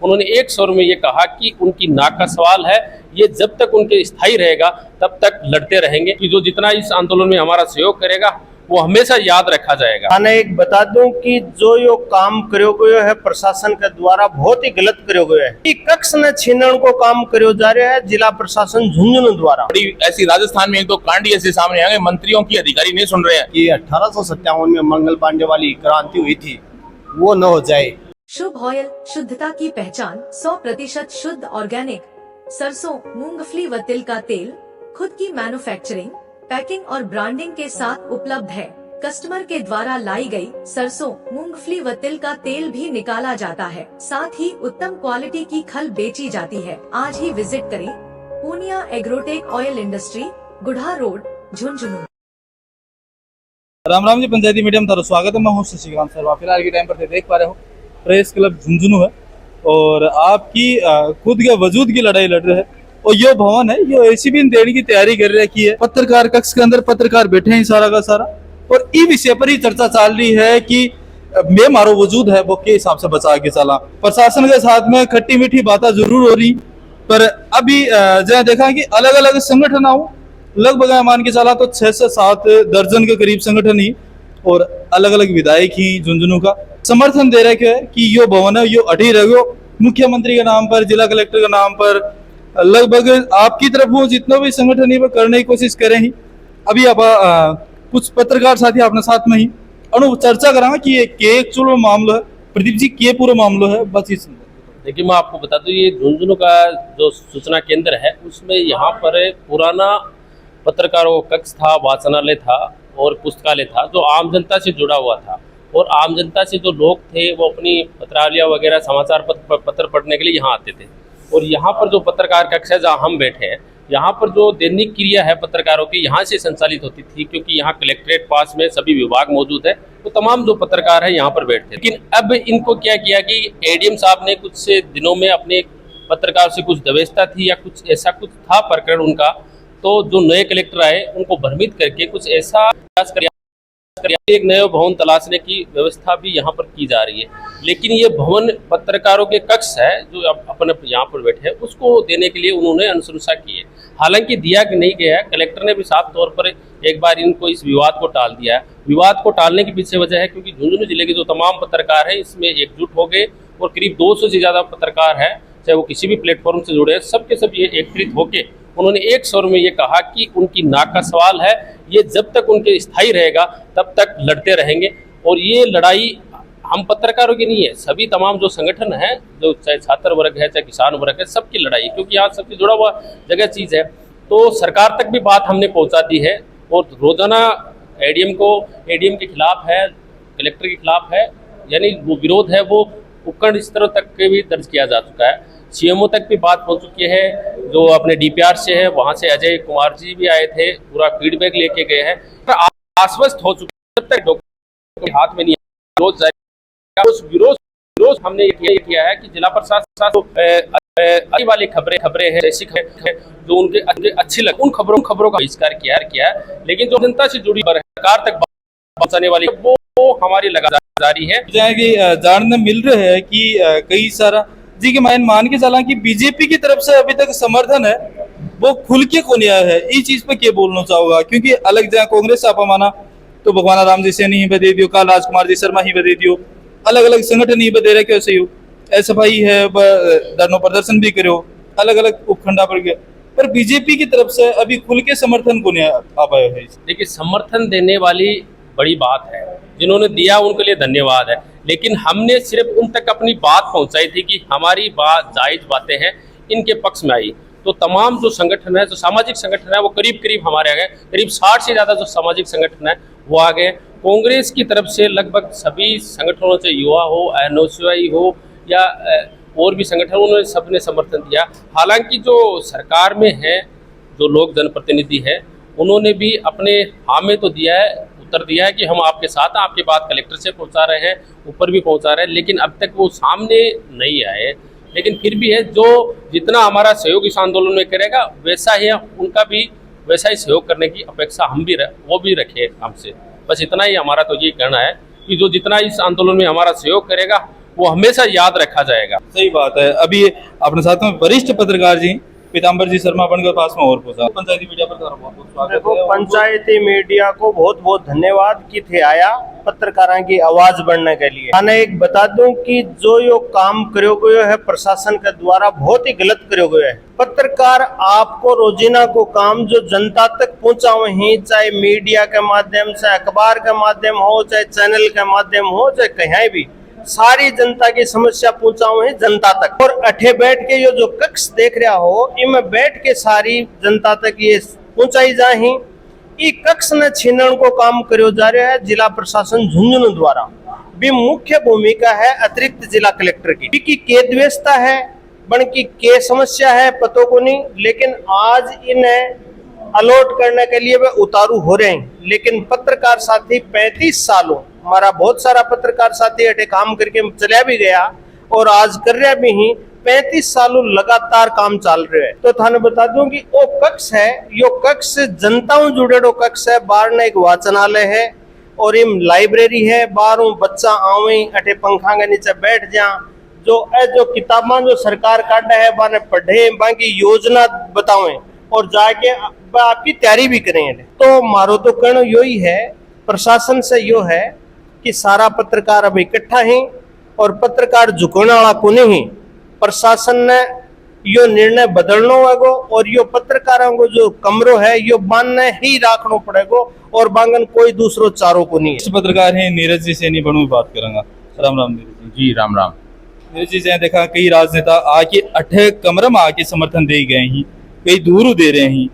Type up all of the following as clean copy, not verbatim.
उन्होंने एक स्वर में ये कहा कि उनकी नाक का सवाल है, ये जब तक उनके स्थायी रहेगा तब तक लड़ते रहेंगे कि जो जितना इस आंदोलन में हमारा सहयोग करेगा वो हमेशा याद रखा जाएगा। मैंने एक बता दूं कि जो यो काम करो गयो है प्रशासन के द्वारा बहुत ही गलत करो गयो है। कि कक्ष न छीनण को काम करो जा रहा है जिला प्रशासन झुंझुनू द्वारा। ऐसी राजस्थान में एक दो कांड ऐसे सामने आ गए, मंत्रियों की अधिकारी नहीं सुन रहे हैं। कि 1857 में मंगल पांडे वाली क्रांति हुई थी वो न हो जाए। शुभ ऑयल, शुद्धता की पहचान, 100% शुद्ध ऑर्गेनिक सरसों, मूंगफली व तिल का तेल खुद की मैन्युफैक्चरिंग, पैकिंग और ब्रांडिंग के साथ उपलब्ध है। कस्टमर के द्वारा लाई गई सरसों, मूंगफली व तिल का तेल भी निकाला जाता है। साथ ही उत्तम क्वालिटी की खल बेची जाती है। आज ही विजिट करें Purnia agrotech oil industry, Gudha road, Jhunjhunu. Ram Ram ji, पंचायती मीडिया में तारा स्वागत है। मैं हूँ शशिकांत शर्मा। फिलहाल के टाइम पर देख पा रहे हो प्रेस क्लब झुंझुनू है और आपकी खुद के वजूद की लड़ाई लड़ रहे हैं। और ये भवन है, ये एसीबी देने की तैयारी कर रखी है। पत्रकार कक्ष के अंदर पत्रकार बैठे हैं सारा का सारा, और इस विषय पर ही चर्चा चल रही है कि मैं मारो वजूद है वो के हिसाब से बचा के चला। प्रशासन के साथ में खट्टी मीठी बातें जरूर हो रही, पर अभी जहाँ देखा कि अलग अलग संगठन आओ लगभग मान के चला तो 6 से 7 दर्जन के करीब संगठन ही और अलग अलग विधायक ही झुंझुनू का समर्थन दे रखे है कि यो भवन है यो अड़ी रहो। मुख्यमंत्री के नाम पर, जिला कलेक्टर के नाम पर, लगभग आपकी तरफ वो जितना भी संगठन है वो करने की कोशिश करें ही। अभी आप कुछ पत्रकार साथी अपने साथ में ही अनु चर्चा करा कि ये के एक्चुअल मामला है। प्रदीप जी, के पूरा मामला है बस इस। देखिए, मैं आपको बता दूं, ये झुंझुनू का जो सूचना केंद्र है उसमें यहाँ पर पुराना पत्रकारों का कक्ष था, वाचनालय था और पुस्तकालय था जो आम जनता से जुड़ा हुआ था। और आम जनता से जो लोग थे वो अपनी पत्रावलियाँ वगैरह समाचार पत्र पढ़ने के लिए यहाँ आते थे। और यहाँ पर जो पत्रकार कक्ष है जहाँ हम बैठे हैं, यहाँ पर जो दैनिक क्रिया है पत्रकारों की यहाँ से संचालित होती थी, क्योंकि यहाँ कलेक्ट्रेट पास में सभी विभाग मौजूद है, तो तमाम जो पत्रकार है यहाँ पर बैठते। लेकिन अब इनको क्या किया कि एडीएम साहब ने कुछ दिनों में अपने पत्रकार से कुछ दवेशता थी या कुछ ऐसा कुछ था प्रकरण उनका, तो जो नए कलेक्टर आए उनको भ्रमित करके कुछ ऐसा प्रयास कर एक नया भवन तलाशने की व्यवस्था भी यहाँ पर की जा रही है। लेकिन ये भवन पत्रकारों के कक्ष है जो अपन यहाँ पर बैठे हैं उसको देने के लिए उन्होंने अनुशंसा की है। हालांकि दिया कि नहीं गया है, कलेक्टर ने भी साफ तौर पर एक बार इनको इस विवाद को टाल दिया है। विवाद को टालने के पीछे वजह है क्योंकि झुंझुनू जिले के जो तमाम पत्रकार हैं इसमें एकजुट हो गए और करीब 200 से ज़्यादा पत्रकार हैं, चाहे वो किसी भी प्लेटफॉर्म से जुड़े हैं, सबके सब ये एकत्रित होके उन्होंने एक स्वर में ये कहा कि उनकी नाक का सवाल है, ये जब तक उनके स्थायी रहेगा तब तक लड़ते रहेंगे। और ये लड़ाई हम पत्रकारों की नहीं है, सभी तमाम जो संगठन है, जो चाहे छात्र वर्ग है चाहे किसान वर्ग है, सबकी लड़ाई, क्योंकि यहाँ सबसे जुड़ा हुआ जगह चीज़ है। तो सरकार तक भी बात हमने पहुँचा दी है और रोजाना एडीएम के खिलाफ है, कलेक्टर के खिलाफ है, यानी वो विरोध है वो उपखंड स्तर तक के भी दर्ज किया जा चुका है। सीएमओ तक भी बात पहुंच चुकी है, जो अपने डीपीआर से है वहां से अजय कुमार जी भी आए थे, पूरा फीडबैक लेके गए हैं। तो आश्वस्त हो चुके जब तक डॉक्टर के हाथ में नहीं विरोध जाएगा। उस विरोध हमने ये किया है कि जिला प्रशासन वाली खबरें हैं जैसी जो उनके अच्छी लगे उन खबरों का बहिष्कार किया है। लेकिन जो जनता से जुड़ी सरकार तक पहुंचाने वाली वो हमारी लगातार जारी है। जानने मिल रहा है कि कई सारा जी के मान के चला कि बीजेपी की तरफ से अभी तक समर्थन है वो खुल के को नहीं आया है। इस चीज पे क्या बोलना चाहोगा? क्योंकि अलग जगह कांग्रेस आप माना तो भगवान राम जी सैनी ही बदे दियो, काल राजकुमार जी शर्मा ही बदे दियो, अलग अलग संगठन ही बदे रहे कैसे हो, एसएफआई है धरनो प्रदर्शन भी करो अलग अलग उपखंडा पर गए, पर बीजेपी की तरफ से अभी खुल के समर्थन को नहीं आ पाया है। देखिए, समर्थन देने वाली बड़ी बात है, जिन्होंने दिया उनके लिए धन्यवाद है, लेकिन हमने सिर्फ उन तक अपनी बात पहुंचाई थी कि हमारी बात जायज बातें हैं, इनके पक्ष में आई। तो तमाम जो संगठन है, जो सामाजिक संगठन है, वो करीब हमारे आ गए, करीब 60 से ज़्यादा जो सामाजिक संगठन है वो आ गए। कांग्रेस की तरफ से लगभग सभी संगठनों से, युवा हो, एनओसीआई हो या और भी संगठन, उन्होंने सबने समर्थन दिया। हालांकि जो सरकार में है, जो लोग जनप्रतिनिधि हैं, उन्होंने भी अपने हाँ में तो दिया है, उत्तर दिया है कि हम आपके साथ हैं, आपकी बात कलेक्टर से पहुंचा रहे हैं, ऊपर भी पहुंचा रहे हैं, लेकिन अब तक वो सामने नहीं आए। लेकिन फिर भी है, जो जितना हमारा सहयोग इस आंदोलन में करेगा वैसा ही उनका भी वैसा ही सहयोग करने की अपेक्षा हम भी वो भी रखे हमसे। बस इतना ही हमारा तो ये कहना है कि जो जितना इस आंदोलन में हमारा सहयोग करेगा वो हमेशा याद रखा जाएगा। सही बात है। अभी अपने साथ में वरिष्ठ पत्रकार जी पीताम्बर जी शर्मा बनकर पास में और पूछा पंचायती मीडिया पर बहुत बहुत स्वागत देखो है। पंचायती मीडिया को बहुत बहुत धन्यवाद कि थे आया पत्रकारों की आवाज बनने के लिए। मैंने एक बता दूं कि जो यो काम करो गयो है प्रशासन के द्वारा बहुत ही गलत करो गयो है। पत्रकार आपको रोजीना को काम जो जनता तक पहुंचावे ही, चाहे मीडिया के माध्यम से, अखबार के माध्यम हो, चाहे चैनल के माध्यम हो, चाहे कहीं भी, सारी जनता की समस्या पहुंचाओ है जनता तक। और अठे बैठ के ये जो कक्ष देख रहा हो, इनमें बैठ के सारी जनता तक ये पहुंचाई जाही। ई कक्ष ने छीनन को काम करो जा रहा है जिला प्रशासन झुंझुनू द्वारा। भी मुख्य भूमिका है अतिरिक्त जिला कलेक्टर की के द्वेषता है, बन की के समस्या है पतो को नहीं, लेकिन आज इन्हें अलॉट करने के लिए वे उतारू हो रहे हैं। लेकिन पत्रकार साथी 35 सालों, हमारा बहुत सारा पत्रकार साथी अटे काम करके चला भी गया और आज कर रहा भी ही, 35 सालों लगातार काम चल रहे है। तो थाने बता दूं कि वो कक्ष है, यो कक्ष जनताओं जुड़ेडो कक्ष है। बाहर ने एक वाचनालय है और इम लाइब्रेरी है। बाहरों बच्चा आवे अटे पंखा के नीचे बैठ जा, जो किताबा जो सरकार काटे है बाने पढ़े, बाकी योजना बतावे और जाके आपकी तैयारी भी करें। तो मारो तो कहना यो ही है, प्रशासन से यो है कि सारा पत्रकार अब इकट्ठा है और पत्रकार झुकने वाला को नहीं। प्रशासन ने यो निर्णय बदलना होगा और यो पत्रकारों को जो कमरो है यो बांधने ही रखना पड़ेगा और बांगन कोई दूसरो चारों को नहीं है। पत्रकार हैं नीरज जी सैनी बनू बात करूंगा। राम राम नीरज जी राम राम। नीरज जी से देखा कई राजनेता आके अठे कमरे में आके समर्थन दे गए हैं, कई दूर दे रहे हैं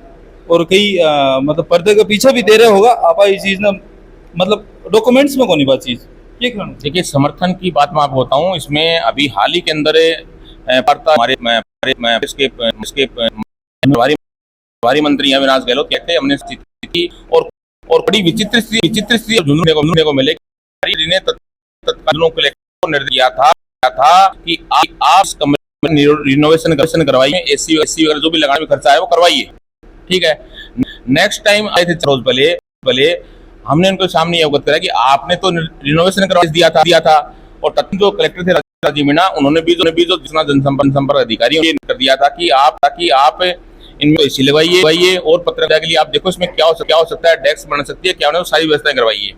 और कई मतलब पर्दे के पीछे भी दे रहे होगा। आप इस चीज ना मतलब डॉक्यूमेंट्स में कौन बात चीज ये कहना। देखिए समर्थन की बात मैं आपको बताऊं, इसमें अभी हाल ही के अंदर हमारे इसके प्रभारी मंत्री अविनाश गहलोत कहते हैं हमने स्थिति और बड़ी विचित्र स्थिति झुंझुनू को मिले। ने तत्कालीन कलेक्टर को निर्देश दिया था कि आप कमरे में रिनोवेशन करवाइए, एसी वगैरह जो भी लगाने में खर्चा है वो करवाइए, ठीक है। नेक्स्ट टाइम आए थे रोज भले हमने उनको सामने अवगत करा कि आपने तो रिनोवेशन करवा दिया था और तत्कालीन जो कलेक्टर थे राजीव मीणा, उन्होंने भी जो जनसंपर्क अधिकारी कर दिया था कि आप इनमें एसी लगवाइए और पत्रकारिता के लिए आप देखो इसमें क्या हो सकता है, डेस्क बन सकती है, क्या होना है, सारी व्यवस्थाएं करवाइए।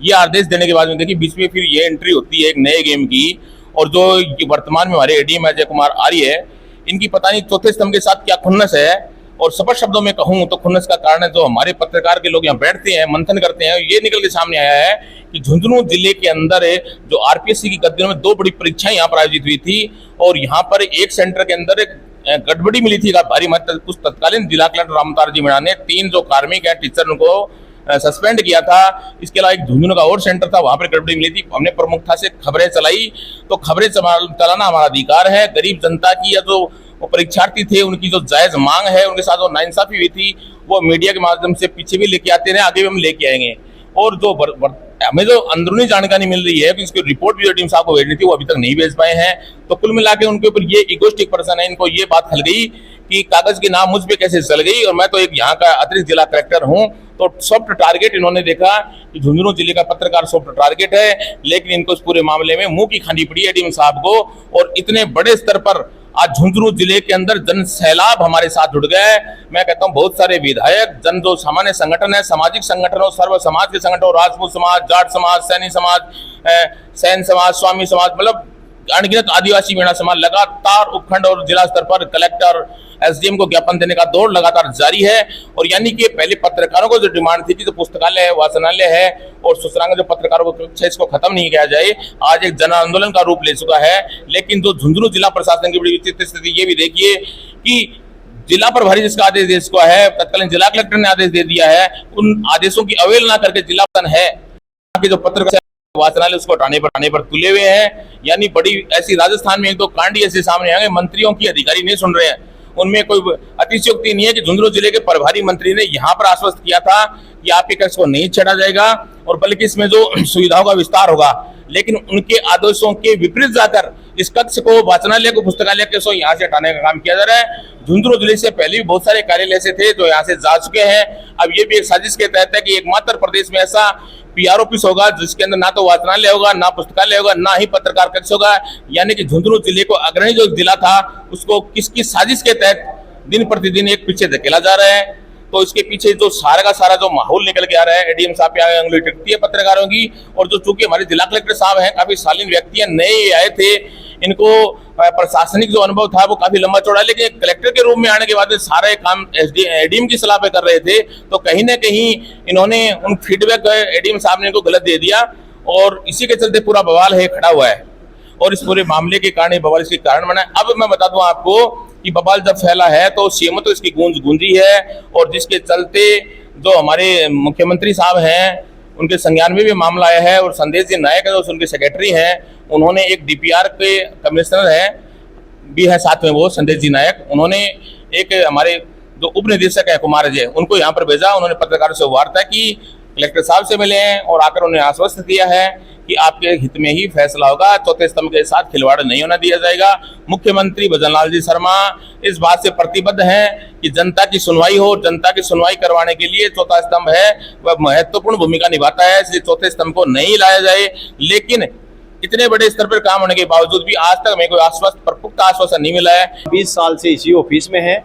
ये आदेश देने के बाद में देखिए बीच में फिर ये एंट्री होती है एक नए गेम की, और जो वर्तमान में हमारे एडीएम अजय कुमार आर्य है, इनकी पता नहीं चौथे स्तंभ के साथ क्या खुन्नस है। और स्पष्ट शब्दों में कहूं तो खुन्नस का कारण है जो हमारे पत्रकार के लोग यहाँ बैठते हैं, मंथन करते हैं, ये निकल के सामने आया है कि झुंझुनू जिले के अंदर जो आरपीएससी की गद्दियों में 2 बड़ी परीक्षाएं यहाँ पर आयोजित हुई थी और यहाँ पर एक सेंटर के अंदर एक गड़बड़ी मिली थी भारी मात्रा। उस तत्कालीन जिला कलेक्टर रामतार जी मीणा ने 3 जो कार्मिक है टीचर उनको सस्पेंड किया था। इसके अलावा एक झुंझुनू का और सेंटर था, वहां पर गड़बड़ी मिली थी। हमने प्रमुखता से खबरें चलाई, तो खबरें चलाना हमारा अधिकार है। गरीब जनता की या जो परीक्षार्थी थे उनकी जो जायज मांग है, उनके साथ जो नाइंसाफी हुई थी वो मीडिया के माध्यम से पीछे भी लेके आते रहे, आगे भी हम लेके आएंगे। और जो हमें जो अंदरूनी जानकारी मिल रही है कि इसकी रिपोर्ट भी टीम साहब को भेजनी थी वो अभी तक नहीं भेज पाए हैं। तो कुल मिला के उनके ऊपर ये इगोस्टिक पर्सन है, इनको ये बात खल गई कि कागज की नाम मुझ पे कैसे चल गई और मैं तो एक यहाँ का अतिरिक्त जिला कलेक्टर हूँ। तो सॉफ्ट टारगेट इन्होंने देखा कि झुंझुनू जिले का पत्रकार सॉफ्ट टारगेट है, लेकिन इनको इस पूरे मामले में मुंह की खानी पड़ी है डीएम साहब को। और इतने बड़े स्तर पर आज झुंझुनू जिले के अंदर जन सैलाब हमारे साथ जुड़ गए। मैं कहता हूं बहुत सारे विधायक, जन जो सामान्य संगठन है, सामाजिक संगठन हो, सर्व समाज के संगठन हो, राजपूत समाज, जाट समाज, सैनी समाज, सैन समाज, स्वामी समाज, मतलब अनगिनत आदिवासी मीणा समाज, लगातार उपखंड और जिला स्तर पर कलेक्टर एसडीएम को ज्ञापन देने का दौर लगातार जारी है। और यानी कि पहले पत्रकारों को जो डिमांड थी कि जो पुस्तकालय है, वाचनालय है और सुसरांग जो पत्रकारों को इसको खत्म नहीं किया जाए, आज एक जन आंदोलन का रूप ले चुका है। लेकिन जो झुंझुनू जिला प्रशासन की बड़ी विचित्र स्थिति ये भी देखिए कि जिला प्रभारी जिसका आदेश दे चुका है, तत्कालीन जिला कलेक्टर ने आदेश दे दिया है, उन आदेशों की अवहेलना करके जिला है कि जो पत्रकार वाचनालय उसको हटाने पर तुले हुए हैं। यानी बड़ी ऐसी राजस्थान में एक तो कांड ऐसे सामने आएंगे, मंत्रियों की अधिकारी नहीं सुन रहे हैं। उनमें कोई अतिशयोक्ति नहीं है कि झुंझुनू जिले के प्रभारी मंत्री ने यहाँ पर आश्वस्त किया था कि आपके कक्ष को नहीं छेड़ा जाएगा और बल्कि इसमें जो सुविधाओं का विस्तार होगा, लेकिन उनके आदेशों के विपरीत जाकर इस कक्ष को, वाचनालय को, पुस्तकालय को यहाँ से हटाने का काम किया जा रहा है। झुंझुनू जिले से पहले भी बहुत सारे कार्यालय ऐसे थे जो यहाँ से जा चुके हैं। अब ये भी एक साजिश के तहत है कि एकमात्र प्रदेश में ऐसा पीआर ऑफिस होगा जिसके अंदर ना तो वाचनालय होगा, ना पुस्तकालय होगा, ना ही पत्रकार कक्ष होगा। यानी कि झुंझुनू जिले को अग्रणी जो जिला था उसको किसकी साजिश के तहत दिन प्रतिदिन एक पीछे धकेला जा रहा है। तो इसके पीछे जो सारा का सारा जो माहौल निकल के आ रहा है, एडीएम साहब पे आगे उंगली टिकती है पत्रकारों की। और जो चूंकि हमारे जिला कलेक्टर साहब हैं, काफी शालीन व्यक्ति हैं, नए आए थे, इनको प्रशासनिक जो अनुभव था वो काफी लंबा चौड़ा, लेकिन कलेक्टर के रूप में आने के बाद सारे काम एडीएम की सलाह पे कर रहे थे। तो कहीं ना कहीं इन्होंने उन फीडबैक एडीएम साहब ने इनको गलत दे दिया और इसी के चलते पूरा बवाल है खड़ा हुआ है। और इस पूरे मामले के कारण बवाल इसके कारण बना। अब मैं बता दूं आपको कि बवाल जब फैला है तो सीएम तो इसकी गूंज गूंजी है, और जिसके चलते जो हमारे मुख्यमंत्री साहब हैं उनके संज्ञान में भी मामला आया है। और संदेश जी नायक जो उनके सेक्रेटरी हैं, उन्होंने एक डीपीआर के कमिश्नर है भी है साथ में, वो संदेश जी नायक, उन्होंने एक हमारे जो उप निदेशक है कुमार अजय, उनको यहाँ पर भेजा। उन्होंने पत्रकारों से वार्ता की, कलेक्टर साहब से मिले हैं और आकर उन्हें आश्वस्त किया है कि आपके हित में ही फैसला होगा, चौथे स्तंभ के साथ खिलवाड़ नहीं होना दिया जाएगा। मुख्यमंत्री भजनलाल जी शर्मा इस बात से प्रतिबद्ध हैं कि जनता की सुनवाई हो। जनता की सुनवाई करवाने के लिए चौथा स्तंभ है वह महत्वपूर्ण भूमिका निभाता है, इसलिए चौथे स्तंभ को नहीं लाया जाए। लेकिन इतने बड़े स्तर पर काम होने के बावजूद भी आज तक हमें कोई आश्वस्त पुख्ता आश्वासन नहीं मिला है। 20 साल से इसी ऑफिस में है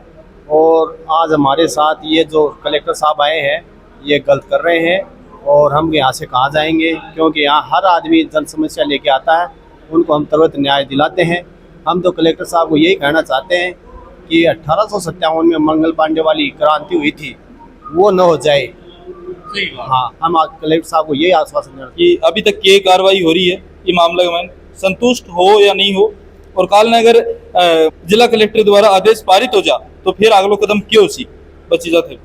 और आज हमारे साथ ये जो कलेक्टर साहब आए हैं ये गलत कर रहे हैं और हम यहाँ से कहाँ जाएंगे, क्योंकि यहाँ हर आदमी जन समस्या लेके आता है, उनको हम तुरंत न्याय दिलाते हैं। हम तो कलेक्टर साहब को यही कहना चाहते हैं कि 1857 में मंगल पांडे वाली क्रांति हुई थी वो न हो जाए। हाँ, हम कलेक्टर साहब को यही आश्वासन देते हैं कि अभी तक ये कार्रवाई हो रही है, ये मामला में संतुष्ट हो या नहीं हो, और काल ने अगर जिला कलेक्टर द्वारा आदेश पारित हो जा तो फिर अगला कदम क्यों सी बची जाते?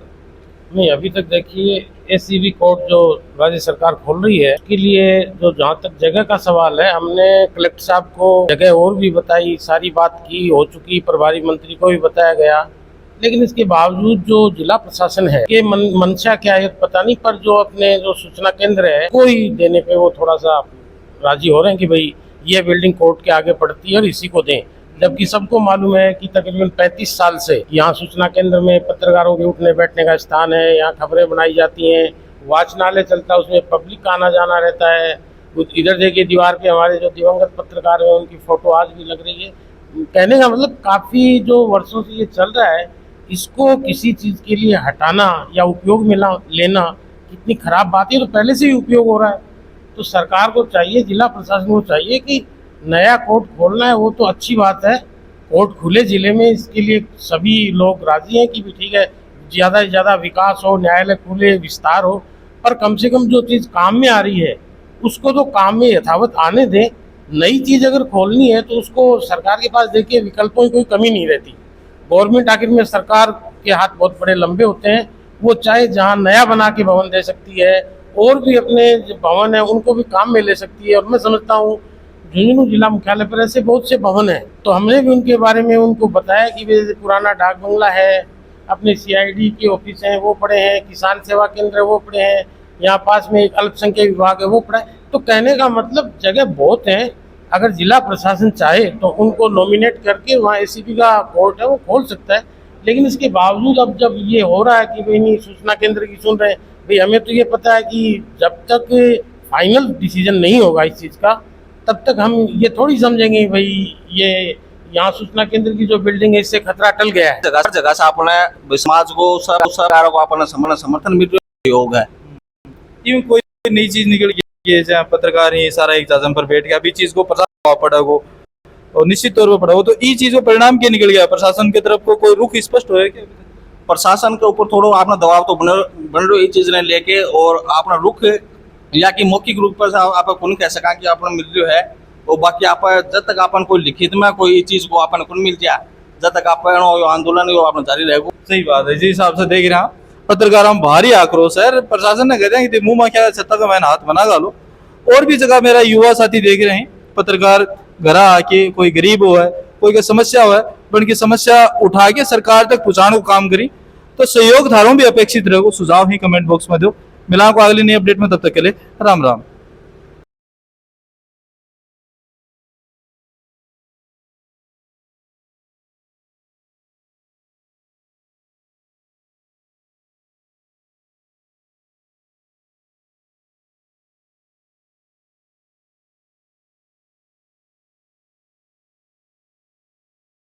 नहीं, अभी तक देखिए एसीबी कोर्ट जो राज्य सरकार खोल रही है उसके लिए जो जहाँ तक जगह का सवाल है, हमने कलेक्टर साहब को जगह और भी बताई, सारी बात की हो चुकी, प्रभारी मंत्री को भी बताया गया। लेकिन इसके बावजूद जो जिला प्रशासन है ये मंशा क्या है पता नहीं, पर जो अपने जो सूचना केंद्र है कोई देने पे वो थोड़ा सा राजी हो रहे हैं कि भाई ये बिल्डिंग कोर्ट के आगे पड़ती है और इसी को दें। जबकि सबको मालूम है कि तकरीबन 35 साल से यहाँ सूचना केंद्र में पत्रकारों के उठने बैठने का स्थान है, यहाँ खबरें बनाई जाती हैं, वाचनालय चलता है, उसमें पब्लिक का आना जाना रहता है। इधर देखिए दीवार पे हमारे जो दिवंगत पत्रकार हैं उनकी फोटो आज भी लग रही है। कहने का मतलब काफ़ी जो वर्षों से ये चल रहा है, इसको किसी चीज़ के लिए हटाना या उपयोग में लेना कितनी खराब बात है। तो पहले से ही उपयोग हो रहा है, तो सरकार को चाहिए, जिला प्रशासन को चाहिए कि नया कोर्ट खोलना है वो तो अच्छी बात है, कोर्ट खुले जिले में, इसके लिए सभी लोग राजी हैं कि भी ठीक है ज़्यादा से ज़्यादा विकास हो, न्यायालय खुले, विस्तार हो, पर कम से कम जो चीज़ काम में आ रही है उसको तो काम में यथावत आने दें। नई चीज़ अगर खोलनी है तो उसको सरकार के पास देखिए विकल्पों की कोई कमी नहीं रहती। गवर्नमेंट आखिर में सरकार के हाथ बहुत बड़े लंबे होते हैं, वो चाहे जहाँ नया बना के भवन दे सकती है और भी अपने जो भवन है उनको भी काम में ले सकती है। और मैं समझता हूँ झुंझुनू जिला मुख्यालय पर ऐसे बहुत से भवन हैं, तो हमने भी उनके बारे में उनको बताया कि वे पुराना डाक बंगला है, अपने सीआईडी के ऑफिस हैं वो पड़े हैं, किसान सेवा केंद्र है वो पड़े हैं, यहाँ पास में एक अल्पसंख्यक विभाग है वो पड़ा है। तो कहने का मतलब जगह बहुत है, अगर जिला प्रशासन चाहे तो उनको नॉमिनेट करके वहाँ एसीपी का कोर्ट है वो खोल सकता है। लेकिन इसके बावजूद अब जब ये हो रहा है कि भाई नहीं सूचना केंद्र की सुन रहे हैं, भाई हमें तो ये पता है कि जब तक फाइनल डिसीजन नहीं होगा इस चीज़ का तब तक हम ये थोड़ी समझेंगे भाई ये यहाँ सूचना केंद्र की जो बिल्डिंग है इससे खतरा टल गया है। जगह जगह से अपने समाज को सरकार को अपना समर्थन मिल रहा होगा। यूं कोई नई चीज निकल गई है जहाँ पत्रकार ही सारा एक जाजम पर बैठ गया, अभी चीज को पता पड़ा हो और निश्चित तौर पर पड़ा हो, तो ये चीज को परिणाम क्या निकल गया? प्रशासन की तरफ को कोई रुख स्पष्ट हो क्या? प्रशासन के ऊपर थोड़ा अपना दबाव तो बन रही चीज ने लेके और अपना रुख या कि मौखिक रूप पर आप कौन कह सका कि अपना मिल रहा है। और बाकी आप जब तक अपन कोई लिखित में कोई चीज को अपन को मिल जाए जब तक आप आंदोलन अपना जारी रहेगा। सही बात है, जिस हिसाब से देख रहे हैं पत्रकार हम भारी आक्रोश है, प्रशासन ने कहते हैं कि मुंह में क्या छत्ता का मैंने हाथ बना डालो। और भी जगह मेरा युवा साथी देख रहे हैं पत्रकार घर आके कोई गरीब हो है, कोई का समस्या हो है, उनकी समस्या उठा के सरकार तक पहुंचाने को काम करी। तो सहयोग धारों भी अपेक्षित रहो, सुझाव ही कमेंट बॉक्स में दो। मिला को अगली नई अपडेट में, तब तक के लिए राम राम।